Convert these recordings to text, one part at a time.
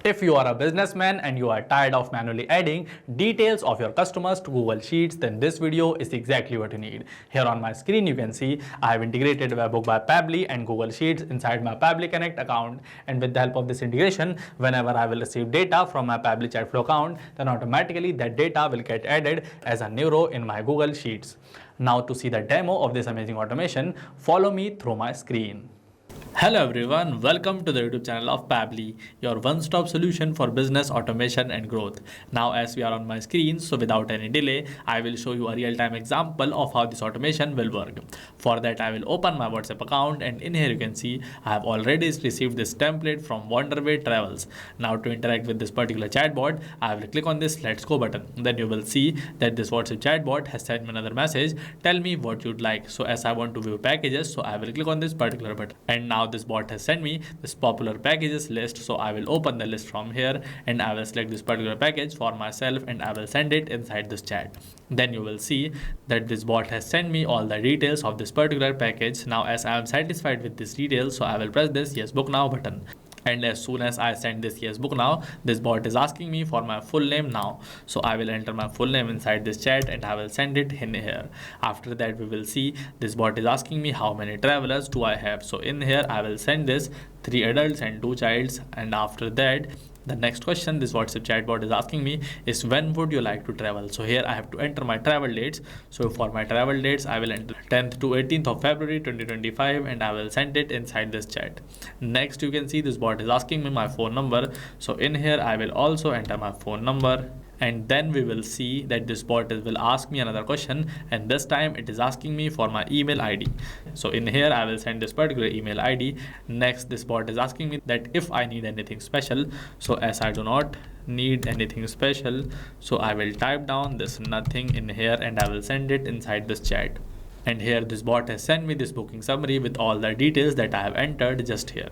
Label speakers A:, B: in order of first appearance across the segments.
A: If you are a businessman and you are tired of manually adding details of your customers to Google Sheets, then this video is exactly what you need. Here on my screen you can see I have integrated Webhook by Pabbly and Google Sheets inside my Pabbly Connect account, and with the help of this integration, whenever I will receive data from my Pabbly Chatflow account, then automatically that data will get added as a new row in my Google Sheets. Now to see the demo of this amazing automation, follow me through my screen. Hello everyone, welcome to the YouTube channel of Pabbly, your one-stop solution for business automation and growth. Now as we are on my screen, so without any delay, I will show you a real-time example of how this automation will work. For that I will open my WhatsApp account, and in here you can see I have already received this template from Wonderway Travels. Now to interact with this particular chatbot, I will click on this Let's Go button. Then you will see that this WhatsApp chatbot has sent me another message, tell me what you'd like. So as I want to view packages, so I will click on this particular button. And now this bot has sent me this popular packages list, so I will open the list from here and I will select this particular package for myself and I will send it inside this chat. Then you will see that this bot has sent me all the details of this particular package. Now as I am satisfied with this details, so I will press this Yes Book Now button. And as soon as I send this Yes Book Now, this bot is asking me for my full name now. So I will enter my full name inside this chat and I will send it in here. After that we will see this bot is asking me how many travelers do I have. So in here I will send this 3 adults and 2 childs, and after that the next question this WhatsApp chatbot is asking me is when would you like to travel. So here I have to enter my travel dates. So for my travel dates I will enter 10th to 18th of February 2025 and I will send it inside this chat. Next you can see this bot is asking me my phone number. So in here I will also enter my phone number. And then we will see that this bot will ask me another question, and this time it is asking me for my email ID. So in here I will send this particular email ID. Next this bot is asking me that if I need anything special. So as I do not need anything special, so I will type down this nothing in here and I will send it inside this chat. And here this bot has sent me this booking summary with all the details that I have entered just here.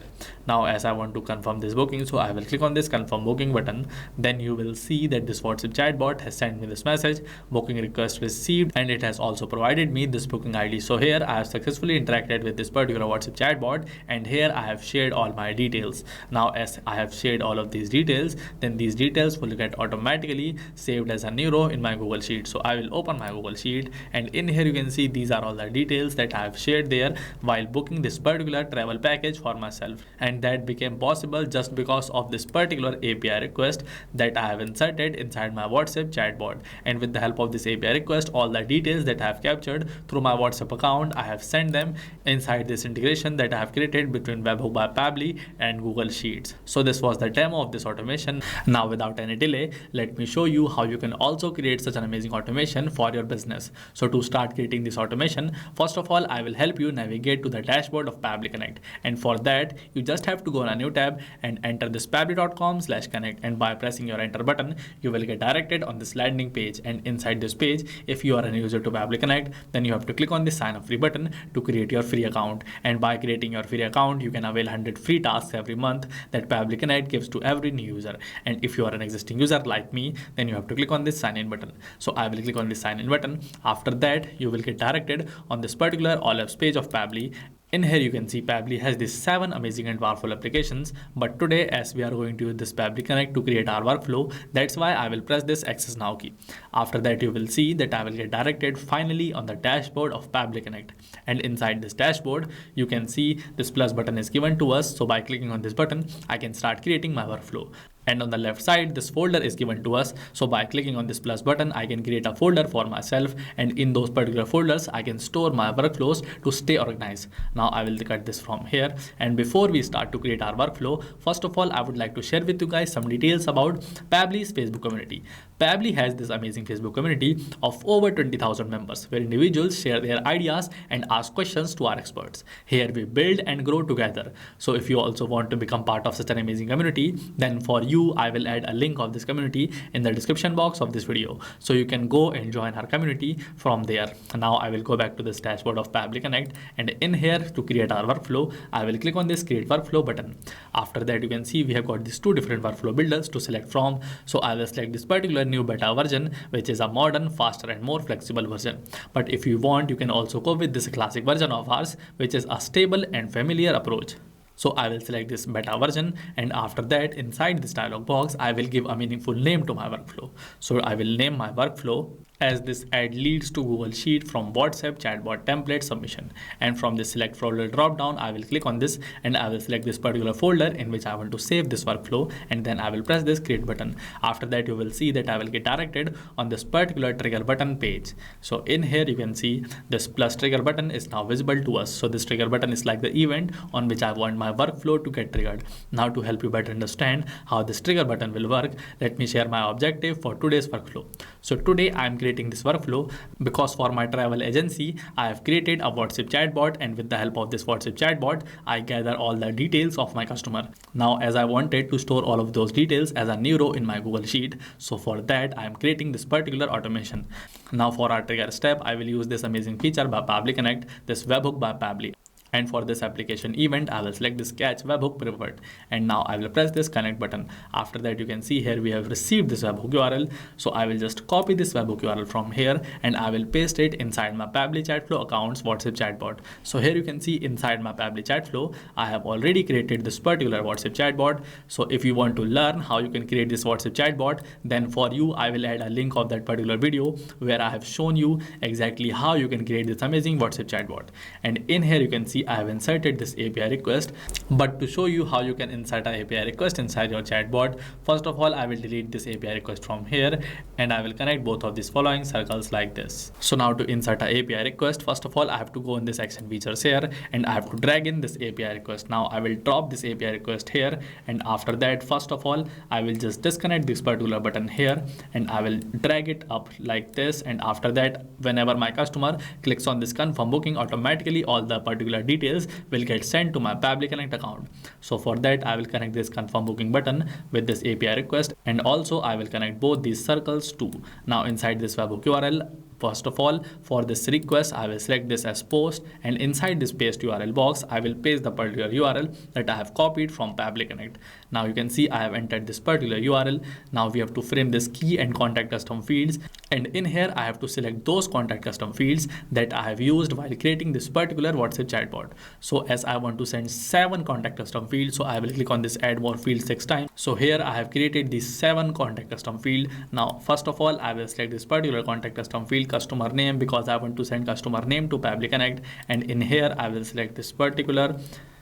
A: Now as I want to confirm this booking, so I will click on this confirm booking button. Then you will see that this WhatsApp chatbot has sent me this message, booking request received, and it has also provided me this booking ID. So here I have successfully interacted with this particular WhatsApp chatbot, and here I have shared all my details. Now as I have shared all of these details, then these details will get automatically saved as a new row in my Google Sheet. So I will open my Google Sheet, and in here you can see these are all the details that I have shared there while booking this particular travel package for myself, and that became possible just because of this particular API request that I have inserted inside my WhatsApp chatbot. And with the help of this API request, all the details that I have captured through my WhatsApp account, I have sent them inside this integration that I have created between Webhook by Pabbly and Google Sheets. So this was the demo of this automation. Now without any delay, let me show you how you can also create such an amazing automation for your business. So to start creating this automation, first of all I will help you navigate to the dashboard of Pabbly Connect, and for that you just have to go on a new tab and enter this pabbly.com/connect, and by pressing your enter button you will get directed on this landing page. And inside this page, if you are a user to Pabbly Connect, then you have to click on the sign up free button to create your free account. And by creating your free account you can avail 100 free tasks every month that Pabbly Connect gives to every new user. And if you are an existing user like me, then you have to click on this sign in button. So I will click on this sign in button. After that you will get directed on this particular all apps page of Pabbly. In here you can see Pabbly has these 7 amazing and powerful applications, but today as we are going to use this Pabbly Connect to create our workflow, that's why I will press this access now key. After that you will see that I will get directed finally on the dashboard of Pabbly Connect, and inside this dashboard you can see this plus button is given to us. So by clicking on this button I can start creating my workflow. And on the left side this folder is given to us. So by clicking on this plus button I can create a folder for myself, and in those particular folders I can store my workflows to stay organized. Now I will cut this from here, and before we start to create our workflow, first of all I would like to share with you guys some details about Pabbly's Facebook community. Pabbly has this amazing Facebook community of over 20,000 members where individuals share their ideas and ask questions to our experts. Here we build and grow together. So if you also want to become part of such an amazing community, then for you I will add a link of this community in the description box of this video, so you can go and join our community from there. Now I will go back to this dashboard of Pabbly Connect, and in here to create our workflow I will click on this create workflow button. After that you can see we have got these 2 different workflow builders to select from. So I will select this particular new beta version, which is a modern, faster and more flexible version. But if you want, you can also go with this classic version of ours, which is a stable and familiar approach. So I will select this beta version, and after that inside this dialog box I will give a meaningful name to my workflow. So I will name my workflow as this add leads to Google Sheet from WhatsApp chatbot template submission, and from this select folder drop down I will click on this and I will select this particular folder in which I want to save this workflow, and then I will press this create button. After that you will see that I will get directed on this particular trigger button page. So in here you can see this plus trigger button is now visible to us. So this trigger button is like the event on which I want my workflow to get triggered. Now to help you better understand how this trigger button will work, let me share my objective for today's workflow. So today I am creating this workflow because for my travel agency I have created a WhatsApp chatbot, and with the help of this WhatsApp chatbot I gather all the details of my customer. Now as I wanted to store all of those details as a new row in my Google Sheet, so for that I am creating this particular automation. Now for our trigger step I will use this amazing feature by Pabbly Connect, this webhook by Pabbly. And for this application event, I will select this catch webhook preferred, and now I will press this connect button. After that you can see here we have received this webhook URL. So I will just copy this webhook URL from here and I will paste it inside my Pabbly Chatflow account's WhatsApp chatbot. So here you can see inside my Pabbly Chatflow, I have already created this particular WhatsApp chatbot. So if you want to learn how you can create this WhatsApp chatbot, then for you I will add a link of that particular video where I have shown you exactly how you can create this amazing WhatsApp chatbot. And in here you can see I have inserted this API request. But to show you how you can insert an API request inside your chatbot, first of all I will delete this API request from here and I will connect both of these following circles like this. So now to insert an API request, first of all I have to go in this action features here and I have to drag in this API request. Now I will drop this API request here, and after that first of all I will just disconnect this particular button here and I will drag it up like this, and after that whenever my customer clicks on this confirm booking, automatically all the particular details will get sent to my Pabbly Connect account. So for that I will connect this confirm booking button with this API request, and also I will connect both these circles too. Now inside this webhook URL, first of all for this request I will select this as post, and inside this paste URL box I will paste the particular URL that I have copied from Pabbly Connect. Now you can see I have entered this particular URL. Now we have to frame this key and contact custom fields, and in here I have to select those contact custom fields that I have used while creating this particular WhatsApp chatbot. So as I want to send 7 contact custom fields, so I will click on this add more fields 6 times. So here I have created these 7 contact custom field. Now first of all I will select this particular contact custom field customer name because I want to send customer name to Pabbly Connect, and in here I will select this particular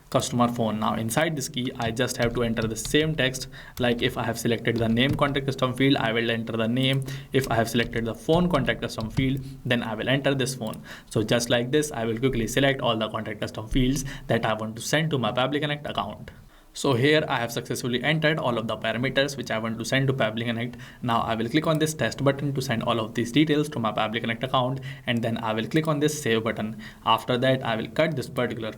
A: customer phone. Now inside this key I just have to enter the same text. Like if I have selected the name contact custom field, I will enter the name. If I have selected the phone contact custom field, then I will enter this phone. So just like this I will quickly select all the contact custom fields that I want to send to my Pabbly Connect account. So here I have successfully entered all of the parameters which I want to send to Pabbly Connect. Now I will click on this test button to send all of these details to my Pabbly Connect account, and then I will click on this save button. After that I will cut this particular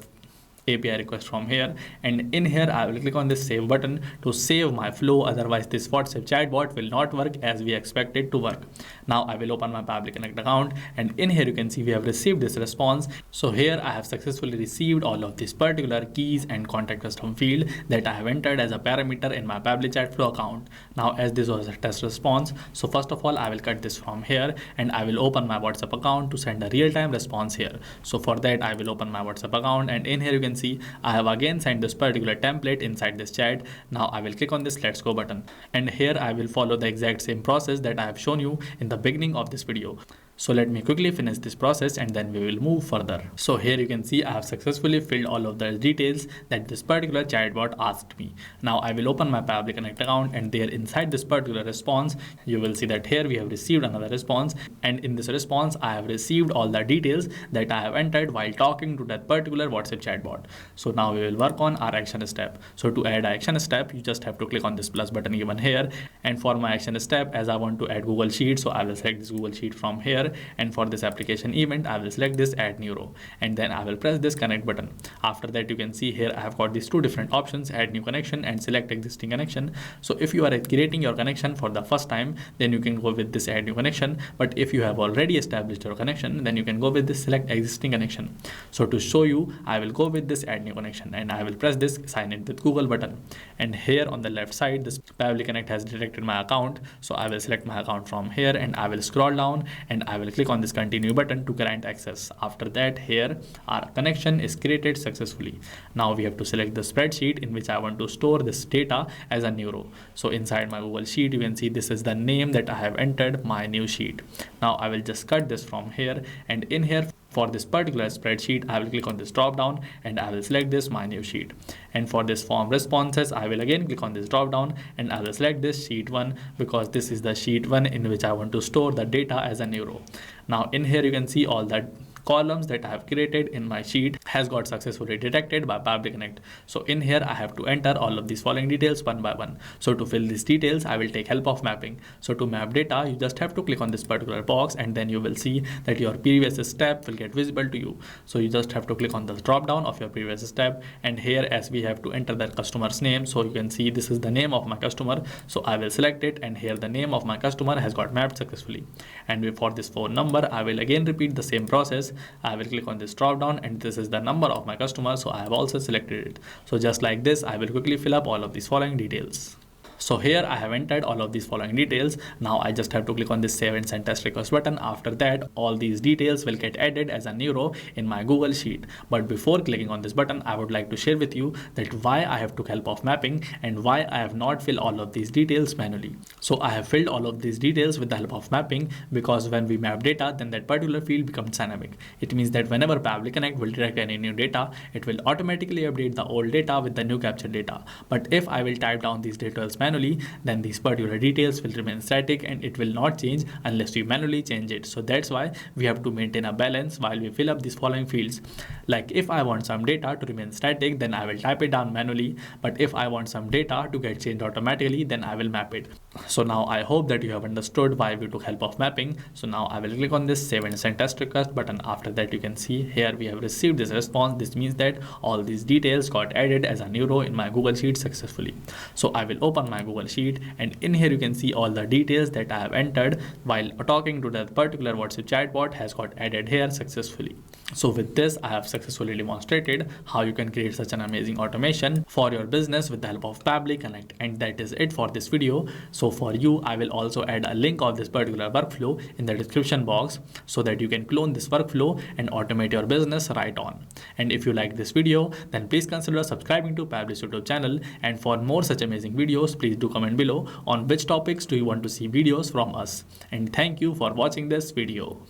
A: API request from here, and in here I will click on this save button to save my flow, otherwise this WhatsApp chatbot will not work as we expect it to work. Now I will open my Pabbly Connect account, and in here you can see we have received this response. So here I have successfully received all of these particular keys and contact custom field that I have entered as a parameter in my Pabbly Chatflow account. Now as this was a test response, so first of all I will cut this from here and I will open my WhatsApp account to send a real-time response here. So for that I will open my WhatsApp account, and in here you can see I have again sent this particular template inside this chat. Now I will click on this let's go button, and here I will follow the exact same process that I have shown you in the beginning of this video. So let me quickly finish this process and then we will move further. So here you can see I have successfully filled all of the details that this particular chatbot asked me. Now I will open my Pabbly Connect account, and there inside this particular response you will see that here we have received another response, and in this response I have received all the details that I have entered while talking to that particular WhatsApp chatbot. So now we will work on our action step. So to add action step you just have to click on this plus button given here, and for my action step as I want to add Google Sheet, so I will select this Google Sheet from here, and for this application event I will select this add new row, and then I will press this connect button. After that you can see here I have got these 2 different options, add new connection and select existing connection. So if you are creating your connection for the first time, then you can go with this add new connection, but if you have already established your connection, then you can go with this select existing connection. So to show you I will go with this add new connection and I will press this sign in with Google button, and here on the left side this Pabbly Connect has detected my account. So I will select my account from here and I will scroll down and I I will click on this continue button to grant access. After that, here our connection is created successfully. Now we have to select the spreadsheet in which I want to store this data as a new row. So inside my Google Sheet, you can see this is the name that I have entered, my new sheet. Now I will just cut this from here, and in here for this particular spreadsheet, I will click on this drop down and I will select this my new sheet. And for this form responses, I will again click on this drop down and I will select this sheet 1 because this is the sheet 1 in which I want to store the data as a new row. Now in here you can see all that columns that I have created in my sheet has got successfully detected by Pabbly Connect. So in here I have to enter all of these following details one by one. So to fill these details, I will take help of mapping. So to map data, you just have to click on this particular box and then you will see that your previous step will get visible to you. So you just have to click on the drop down of your previous step, and here as we have to enter the customer's name, so you can see this is the name of my customer. So I will select it, and here the name of my customer has got mapped successfully. And for this phone number, I will again repeat the same process. I will click on this drop down and this is the number of my customer, so I have also selected it. So just like this, I will quickly fill up all of these following details. So here I have entered all of these following details. Now I just have to click on this save and send test request button. After that, all these details will get added as a new row in my Google Sheet. But before clicking on this button, I would like to share with you that why I have took help of mapping and why I have not filled all of these details manually. So I have filled all of these details with the help of mapping because when we map data, then that particular field becomes dynamic. It means that whenever Pabbly Connect will detect any new data, it will automatically update the old data with the new captured data. But if I will type down these details manually, then these particular details will remain static and it will not change unless you manually change it. So that's why we have to maintain a balance while we fill up these following fields. Like if I want some data to remain static, then I will type it down manually. But if I want some data to get changed automatically, then I will map it. So now I hope that you have understood why we took help of mapping. So now I will click on this save and send test request button. After that, you can see here we have received this response. This means that all these details got added as a new row in my Google Sheet successfully. So I will open my Google Sheet, and in here you can see all the details that I have entered while talking to that particular WhatsApp chatbot has got added here successfully. So with this, I have successfully demonstrated how you can create such an amazing automation for your business with the help of Pabbly Connect. And that is it for this video. So for you, I will also add a link of this particular workflow in the description box so that you can clone this workflow and automate your business right on. And if you like this video, then please consider subscribing to Pabbly's YouTube channel. And for more such amazing videos, please do comment below on which topics do you want to see videos from us. And thank you for watching this video.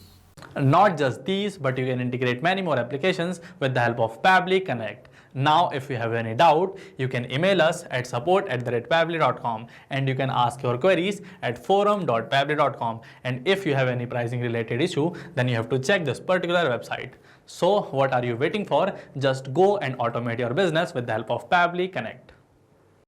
A: Not just these, but you can integrate many more applications with the help of Pabbly Connect. Now, if you have any doubt, you can email us at support@pabbly.com and you can ask your queries at forum.pabbly.com. And if you have any pricing related issue, then you have to check this particular website. So what are you waiting for? Just go and automate your business with the help of Pabbly Connect.